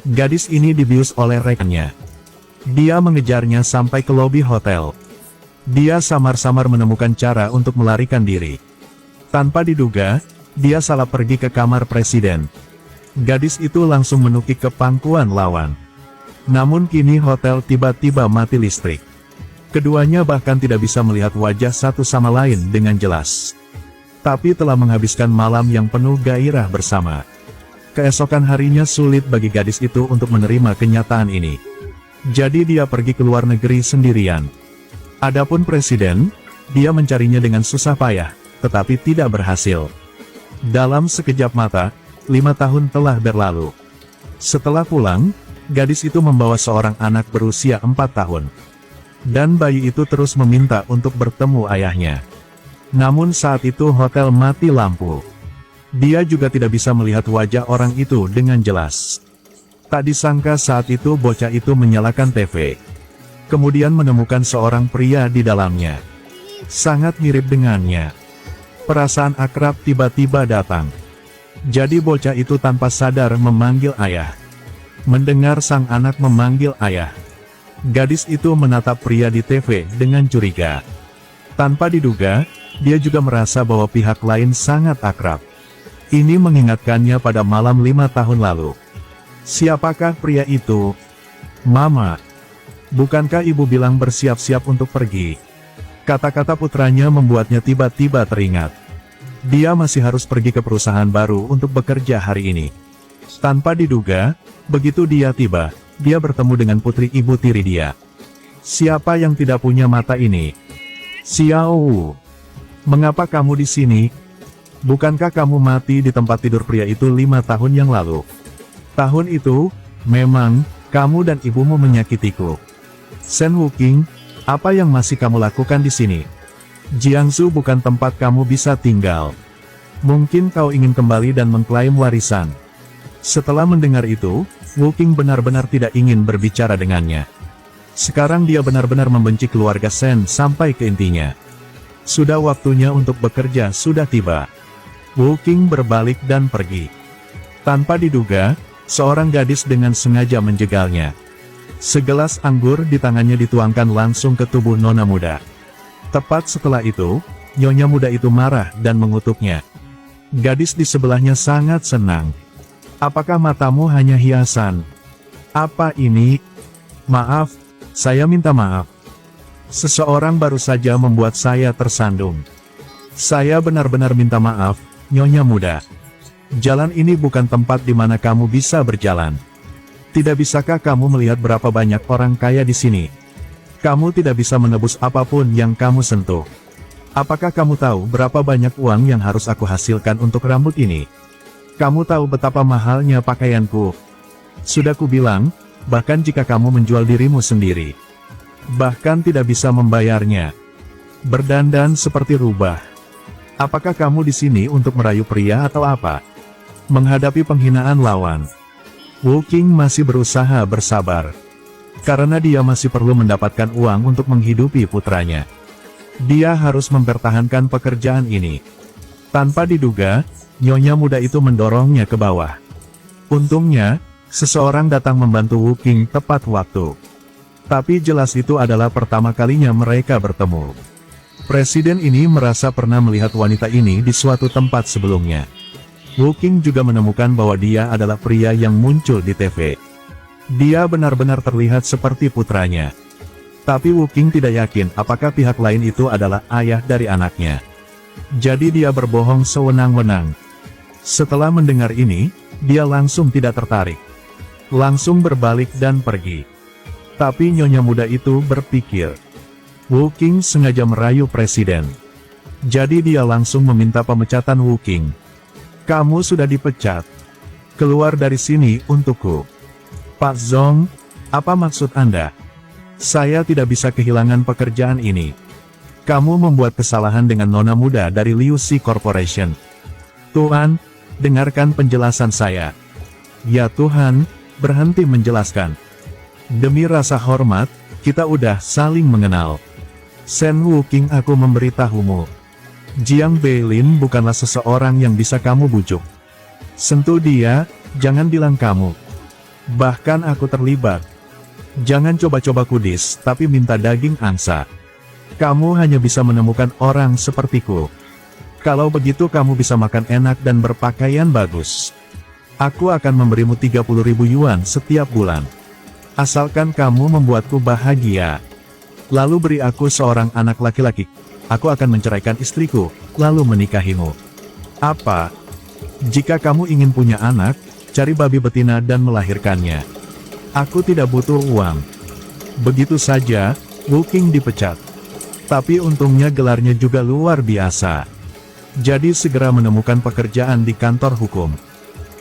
Gadis ini dibius oleh rekannya. Dia mengejarnya sampai ke lobi hotel. Dia samar-samar menemukan cara untuk melarikan diri. Tanpa diduga, dia salah pergi ke kamar presiden. Gadis itu langsung menukik ke pangkuan lawan. Namun kini hotel tiba-tiba mati listrik. Keduanya bahkan tidak bisa melihat wajah satu sama lain dengan jelas. Tapi telah menghabiskan malam yang penuh gairah bersama. Keesokan harinya sulit bagi gadis itu untuk menerima kenyataan ini. Jadi dia pergi ke luar negeri sendirian. Adapun presiden, dia mencarinya dengan susah payah, tetapi tidak berhasil. Dalam sekejap mata, 5 tahun telah berlalu. Setelah pulang, gadis itu membawa seorang anak berusia 4 tahun. Dan bayi itu terus meminta untuk bertemu ayahnya. Namun saat itu hotel mati lampu. Dia juga tidak bisa melihat wajah orang itu dengan jelas. Tak disangka saat itu bocah itu menyalakan TV. Kemudian menemukan seorang pria di dalamnya. Sangat mirip dengannya. Perasaan akrab tiba-tiba datang. Jadi bocah itu tanpa sadar memanggil ayah. Mendengar sang anak memanggil ayah, gadis itu menatap pria di TV dengan curiga. Tanpa diduga, dia juga merasa bahwa pihak lain sangat akrab. Ini mengingatkannya pada malam 5 tahun lalu. Siapakah pria itu? Mama, bukankah ibu bilang bersiap-siap untuk pergi? Kata-kata putranya membuatnya tiba-tiba teringat. Dia masih harus pergi ke perusahaan baru untuk bekerja hari ini. Tanpa diduga, begitu dia tiba, dia bertemu dengan putri ibu tiri dia. Siapa yang tidak punya mata ini? Xiao Wu. Mengapa kamu di sini? Bukankah kamu mati di tempat tidur pria itu 5 tahun yang lalu? Tahun itu, memang, kamu dan ibumu menyakitiku. Shen Wuqing, apa yang masih kamu lakukan di sini? Jiangsu bukan tempat kamu bisa tinggal. Mungkin kau ingin kembali dan mengklaim warisan. Setelah mendengar itu, Wuqing benar-benar tidak ingin berbicara dengannya. Sekarang dia benar-benar membenci keluarga Shen sampai ke intinya. Sudah waktunya untuk bekerja sudah tiba. Wuqing berbalik dan pergi. Tanpa diduga, seorang gadis dengan sengaja menjegalnya. Segelas anggur di tangannya dituangkan langsung ke tubuh nona muda. Tepat setelah itu, nyonya muda itu marah dan mengutuknya. Gadis di sebelahnya sangat senang. Apakah matamu hanya hiasan? Apa ini? Maaf, saya minta maaf. Seseorang baru saja membuat saya tersandung. Saya benar-benar minta maaf, nyonya muda. Jalan ini bukan tempat di mana kamu bisa berjalan. Tidak bisakah kamu melihat berapa banyak orang kaya di sini? Kamu tidak bisa menebus apapun yang kamu sentuh. Apakah kamu tahu berapa banyak uang yang harus aku hasilkan untuk rambut ini? Kamu tahu betapa mahalnya pakaianku. Sudah kubilang, bahkan jika kamu menjual dirimu sendiri, bahkan tidak bisa membayarnya. Berdandan seperti rubah. Apakah kamu di sini untuk merayu pria atau apa? Menghadapi penghinaan lawan, Wuqing masih berusaha bersabar. Karena dia masih perlu mendapatkan uang untuk menghidupi putranya. Dia harus mempertahankan pekerjaan ini. Tanpa diduga, nyonya muda itu mendorongnya ke bawah. Untungnya, seseorang datang membantu Wuqing tepat waktu. Tapi jelas itu adalah pertama kalinya mereka bertemu. Presiden ini merasa pernah melihat wanita ini di suatu tempat sebelumnya. Wuqing juga menemukan bahwa dia adalah pria yang muncul di TV. Dia benar-benar terlihat seperti putranya. Tapi Wuqing tidak yakin apakah pihak lain itu adalah ayah dari anaknya. Jadi dia berbohong sewenang-wenang. Setelah mendengar ini, dia langsung tidak tertarik. Langsung berbalik dan pergi. Tapi nyonya muda itu berpikir, Wuqing sengaja merayu presiden. Jadi dia langsung meminta pemecatan Wuqing. Kamu sudah dipecat. Keluar dari sini untukku. Pak Zong, apa maksud Anda? Saya tidak bisa kehilangan pekerjaan ini. Kamu membuat kesalahan dengan nona muda dari Liu Xi Corporation. Tuan, dengarkan penjelasan saya. Ya Tuhan, berhenti menjelaskan. Demi rasa hormat, kita udah saling mengenal. Shen Wuqing, aku memberitahumu. Jiang Beilin bukanlah seseorang yang bisa kamu bujuk. Sentuh dia, jangan bilang kamu. Bahkan aku terlibat. Jangan coba-coba kudis, tapi minta daging angsa. Kamu hanya bisa menemukan orang sepertiku. Kalau begitu kamu bisa makan enak dan berpakaian bagus. Aku akan memberimu 30.000 yuan setiap bulan. Asalkan kamu membuatku bahagia. Lalu beri aku seorang anak laki-laki. Aku akan menceraikan istriku, lalu menikahimu. Apa? Jika kamu ingin punya anak, cari babi betina dan melahirkannya. Aku tidak butuh uang. Begitu saja, Wu Qing dipecat. Tapi untungnya gelarnya juga luar biasa. Jadi segera menemukan pekerjaan di kantor hukum.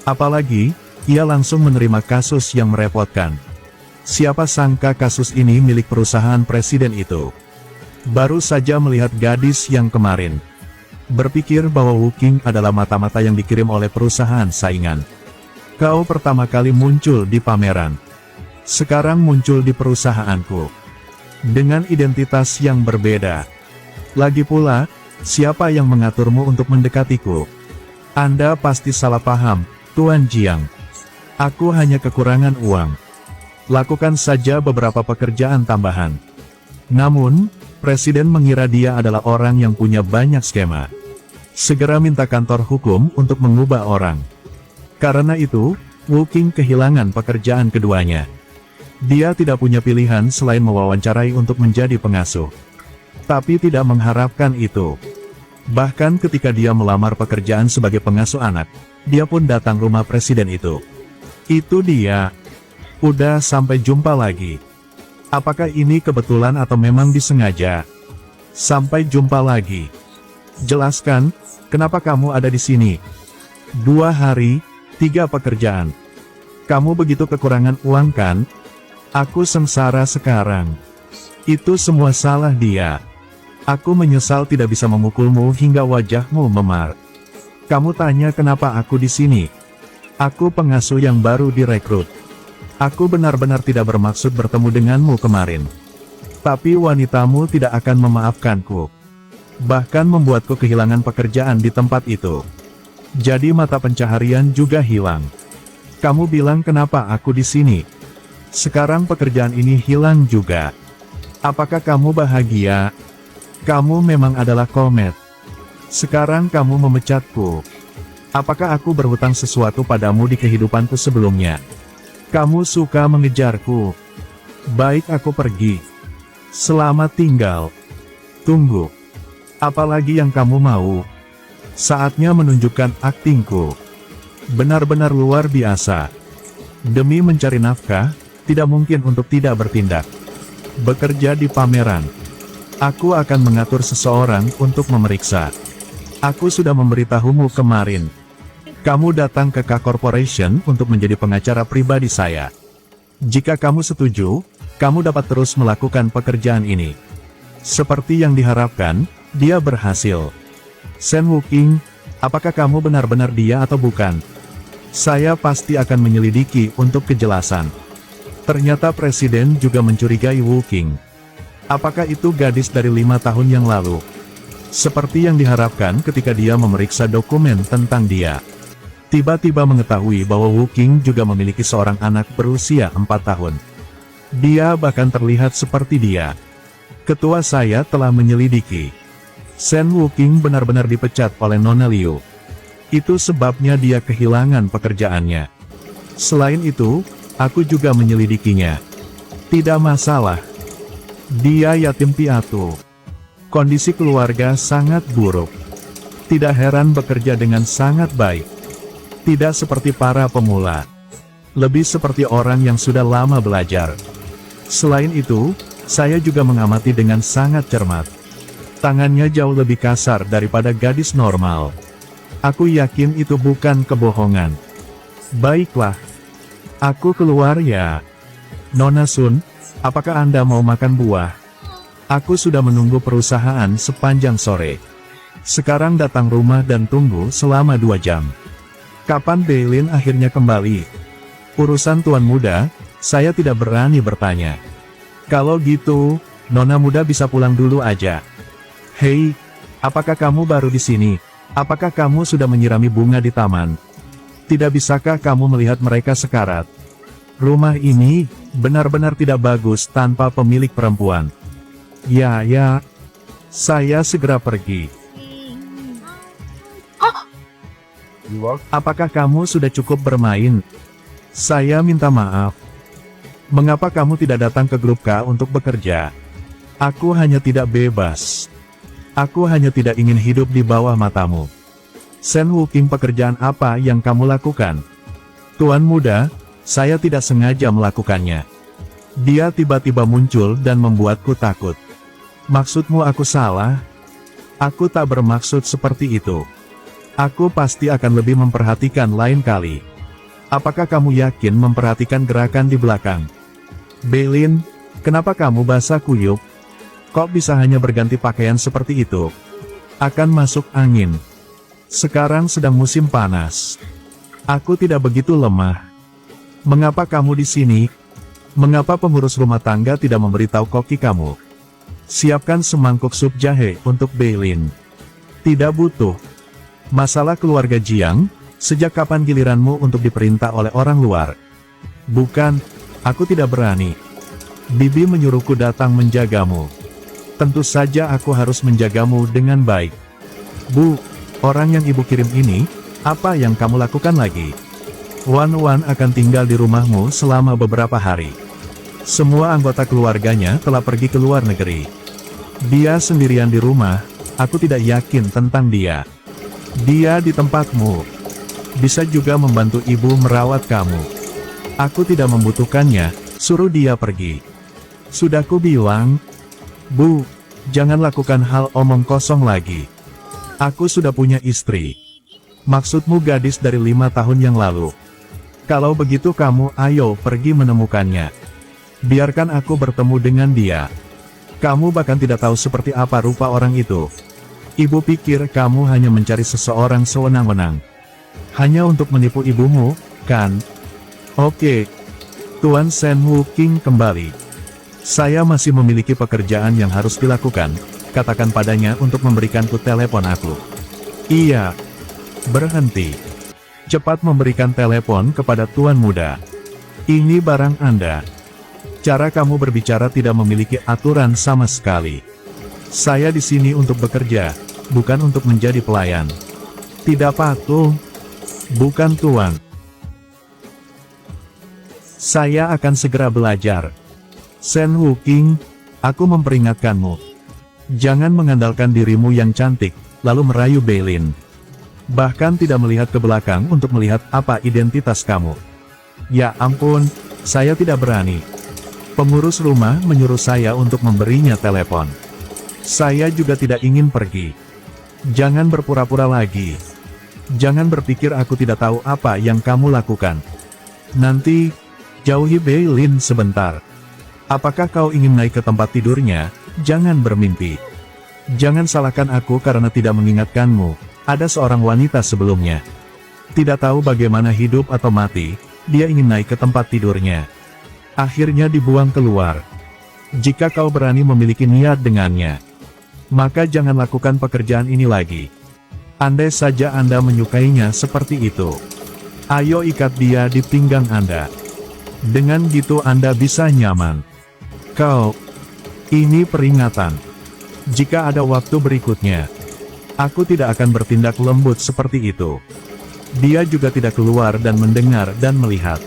Apalagi, ia langsung menerima kasus yang merepotkan. Siapa sangka kasus ini milik perusahaan presiden itu. Baru saja melihat gadis yang kemarin. Berpikir bahwa Wu Qing adalah mata-mata yang dikirim oleh perusahaan saingan. Kau pertama kali muncul di pameran. Sekarang muncul di perusahaanku. Dengan identitas yang berbeda. Lagi pula, siapa yang mengaturmu untuk mendekatiku? Anda pasti salah paham, Tuan Jiang. Aku hanya kekurangan uang. Lakukan saja beberapa pekerjaan tambahan. Namun, Presiden mengira dia adalah orang yang punya banyak skema. Segera minta kantor hukum untuk mengubah orang. Karena itu, Wu Qing kehilangan pekerjaan keduanya. Dia tidak punya pilihan selain mewawancarai untuk menjadi pengasuh. Tapi tidak mengharapkan itu. Bahkan ketika dia melamar pekerjaan sebagai pengasuh anak, dia pun datang rumah presiden itu. Itu dia. Udah, sampai jumpa lagi. Apakah ini kebetulan atau memang disengaja? Sampai jumpa lagi. Jelaskan, kenapa kamu ada di sini? 2 hari, 3 pekerjaan. Kamu begitu kekurangan uang kan? Aku sengsara sekarang. Itu semua salah dia. Aku menyesal tidak bisa memukulmu hingga wajahmu memar. Kamu tanya kenapa aku di sini? Aku pengasuh yang baru direkrut. Aku benar-benar tidak bermaksud bertemu denganmu kemarin. Tapi wanitamu tidak akan memaafkanku. Bahkan membuatku kehilangan pekerjaan di tempat itu. Jadi mata pencaharian juga hilang. Kamu bilang kenapa aku di sini? Sekarang pekerjaan ini hilang juga. Apakah kamu bahagia? Kamu memang adalah komet. Sekarang kamu memecatku. Apakah aku berhutang sesuatu padamu di kehidupanku sebelumnya? Kamu suka mengejarku. Baik, aku pergi. Selamat tinggal. Tunggu. Apalagi yang kamu mau? Saatnya menunjukkan aktingku. Benar-benar luar biasa. Demi mencari nafkah, tidak mungkin untuk tidak bertindak. Bekerja di pameran. Aku akan mengatur seseorang untuk memeriksa. Aku sudah memberitahumu kemarin. Kamu datang ke K Corporation untuk menjadi pengacara pribadi saya. Jika kamu setuju, kamu dapat terus melakukan pekerjaan ini. Seperti yang diharapkan, dia berhasil. Shen Wu Qing, apakah kamu benar-benar dia atau bukan? Saya pasti akan menyelidiki untuk kejelasan. Ternyata Presiden juga mencurigai Wu Qing. Apakah itu gadis dari 5 tahun yang lalu? Seperti yang diharapkan ketika dia memeriksa dokumen tentang dia. Tiba-tiba mengetahui bahwa Wu Qing juga memiliki seorang anak berusia 4 tahun. Dia bahkan terlihat seperti dia. Ketua saya telah menyelidiki. Shen Wu Qing benar-benar dipecat oleh Nona Liu. Itu sebabnya dia kehilangan pekerjaannya. Selain itu, aku juga menyelidikinya. Tidak masalah. Dia yatim piatu. Kondisi keluarga sangat buruk. Tidak heran bekerja dengan sangat baik. Tidak seperti para pemula. Lebih seperti orang yang sudah lama belajar. Selain itu, saya juga mengamati dengan sangat cermat. Tangannya jauh lebih kasar daripada gadis normal. Aku yakin itu bukan kebohongan. Baiklah. Aku keluar ya. Nona Sun, apakah Anda mau makan buah? Aku sudah menunggu perusahaan sepanjang sore. Sekarang datang rumah dan tunggu selama 2 jam. Kapan Beilin akhirnya kembali? Urusan tuan muda, saya tidak berani bertanya. Kalau gitu, Nona muda bisa pulang dulu aja. Hei, apakah kamu baru di sini? Apakah kamu sudah menyirami bunga di taman? Tidak bisakah kamu melihat mereka sekarat? Rumah ini benar-benar tidak bagus tanpa pemilik perempuan. Ya, saya segera pergi. Apakah kamu sudah cukup bermain? Saya minta maaf. Mengapa kamu tidak datang ke grup K untuk bekerja? Aku hanya tidak bebas. Aku hanya tidak ingin hidup di bawah matamu. Sen Wuking, pekerjaan apa yang kamu lakukan? Tuan muda, saya tidak sengaja melakukannya. Dia tiba-tiba muncul dan membuatku takut. Maksudmu aku salah? Aku tak bermaksud seperti itu. Aku pasti akan lebih memperhatikan lain kali. Apakah kamu yakin memperhatikan gerakan di belakang? Beilin, kenapa kamu basah kuyup? Kok bisa hanya berganti pakaian seperti itu? Akan masuk angin. Sekarang sedang musim panas. Aku tidak begitu lemah. Mengapa kamu di sini? Mengapa pengurus rumah tangga tidak memberitahu koki kamu? Siapkan semangkuk sup jahe untuk Beilin. Tidak butuh. Masalah keluarga Jiang, sejak kapan giliranmu untuk diperintah oleh orang luar? Bukan, aku tidak berani. Bibi menyuruhku datang menjagamu. Tentu saja aku harus menjagamu dengan baik. Bu, orang yang ibu kirim ini, apa yang kamu lakukan lagi? Wan akan tinggal di rumahmu selama beberapa hari. Semua anggota keluarganya telah pergi ke luar negeri. Dia sendirian di rumah, aku tidak yakin tentang dia. Dia di tempatmu. Bisa juga membantu ibu merawat kamu. Aku tidak membutuhkannya, suruh dia pergi. Sudah ku bilang, Bu, jangan lakukan hal omong kosong lagi. Aku sudah punya istri. Maksudmu gadis dari 5 tahun yang lalu. Kalau begitu kamu ayo pergi menemukannya. Biarkan aku bertemu dengan dia. Kamu bahkan tidak tahu seperti apa rupa orang itu. Ibu pikir kamu hanya mencari seseorang sewenang-wenang. Hanya untuk menipu ibumu, kan? Oke. Tuan Sen Wuking kembali. Saya masih memiliki pekerjaan yang harus dilakukan. Katakan padanya untuk memberikanku telepon aku. Iya. Berhenti. Cepat memberikan telepon kepada tuan muda. Ini barang Anda. Cara kamu berbicara tidak memiliki aturan sama sekali. Saya di sini untuk bekerja, bukan untuk menjadi pelayan. Tidak patuh. Bukan tuan. Saya akan segera belajar. Sen Wuking, aku memperingatkanmu. Jangan mengandalkan dirimu yang cantik, lalu merayu Beilin. Bahkan tidak melihat ke belakang untuk melihat apa identitas kamu. Ya ampun, saya tidak berani. Pengurus rumah menyuruh saya untuk memberinya telepon. Saya juga tidak ingin pergi. Jangan berpura-pura lagi. Jangan berpikir aku tidak tahu apa yang kamu lakukan. Nanti, jauhi Beilin sebentar. Apakah kau ingin naik ke tempat tidurnya? Jangan bermimpi. Jangan salahkan aku karena tidak mengingatkanmu. Ada seorang wanita sebelumnya. Tidak tahu bagaimana hidup atau mati, dia ingin naik ke tempat tidurnya. Akhirnya dibuang keluar. Jika kau berani memiliki niat dengannya, maka jangan lakukan pekerjaan ini lagi. Andai saja Anda menyukainya seperti itu. Ayo ikat dia di pinggang Anda. Dengan gitu Anda bisa nyaman. Kau... Ini peringatan. Jika ada waktu berikutnya, aku tidak akan bertindak lembut seperti itu. Dia juga tidak keluar dan mendengar dan melihat.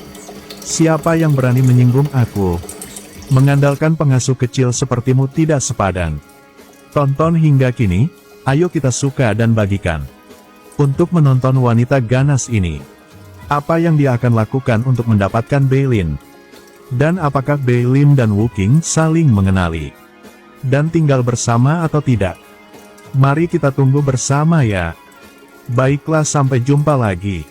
Siapa yang berani menyinggung aku? Mengandalkan pengasuh kecil sepertimu tidak sepadan. Tonton hingga kini, ayo kita suka dan bagikan. Untuk menonton wanita ganas ini. Apa yang dia akan lakukan untuk mendapatkan Beilin? Dan apakah Beilin dan Wuking saling mengenali? Dan tinggal bersama atau tidak? Mari kita tunggu bersama ya. Baiklah, sampai jumpa lagi.